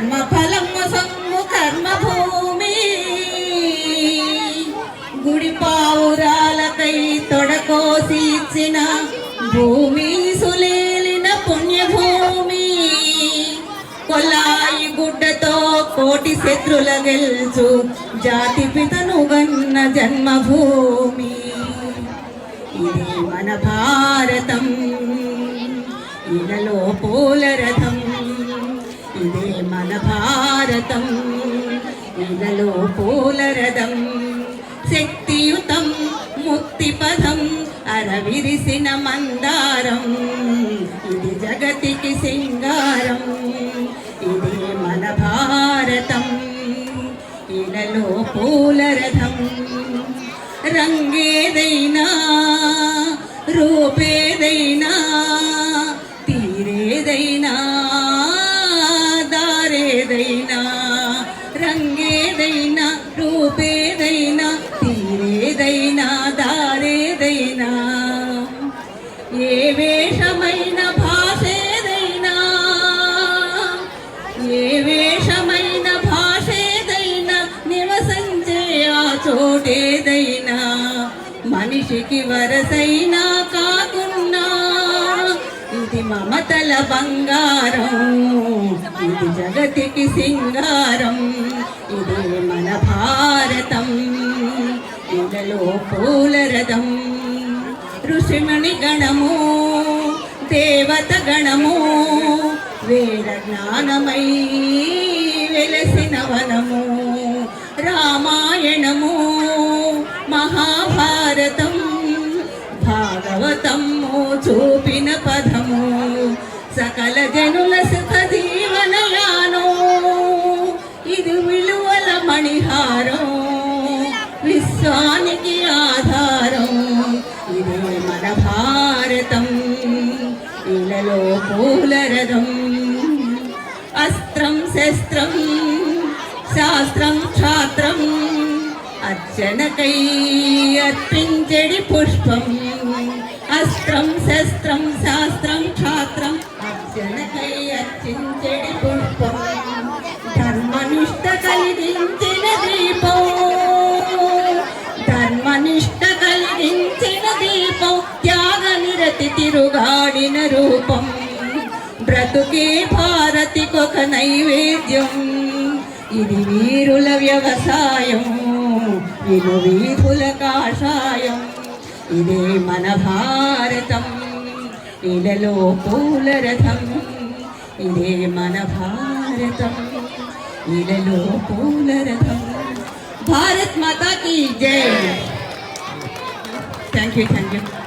కర్మ ఫలము సొమ్ము కర్మభూమి గుడి పావురాలకై తొడకోసి ఇచ్చిన భూమి సులేలిన పుణ్యభూమి కొల్లాయి గుడ్డతో కోటి శత్రుల గెల్చు జాతి పితను గన్న జన్మభూమి ఇదే మన భారతం ఇలలో పూలరథం ఇదే మన భారతం ఇలలో పూలరథం శక్తియుతం ముక్తిపథం అరవిరిసిన మందారం ఇది జగతికి సింగారం ఇదే మన భారతం ఇలలో పూలరథం రంగేదైనా రూపేదైనా తీరేదైనా దారేదైనా రంగేదైనా రూపేదైనా తీరేదైనా దారేదైనా ఏ వేషమైన భాషేదైనా ఏ వేషమైన భాషేదైనా నివసించే ఆ చోటేదైనా మనిషికి వరసైనా కాకున్నా ఇది మమతల బంగారం ఇది జగతికి సింగారం ఇదే మన భారతం ఇలలో పూలరథం ఋషిమణి గణము దేవత గణము వేద జ్ఞానమై వెలసిన వనము రామాయణము మహాభారతం భాగవతము చూపిన పదము సకల జనుల సుఖ జీవనయానో ఇది విలువల మణిహారం విశ్వానికి ఆధారం ఇదే మన భారతం ఇలలో పూలరథం అస్త్రం శస్త్రం శాస్త్రం క్షాత్రం అర్చనకై అర్పించడి పుష్పం అస్త్రం శస్త్రం శాస్త్రం క్షాత్రం అర్చనకై అర్చించడి పుష్పం ధర్మనిష్ట కలిగించిన దీపం ధర్మనిష్ట కలిగించిన దీపం త్యాగ నిరతి తిరుగాడిన రూపం బ్రతుకే భారతికొక నైవేద్యం ఇది వీరుల వ్యవసాయం ఇను వీరుల కాషాయం ఇదే మన భారతం ఇలలో పూలరథం ఇదే మన భారతం ఇలలో పూలరథం భారత్ మాతా కీ జై థ్యాంక్ యూ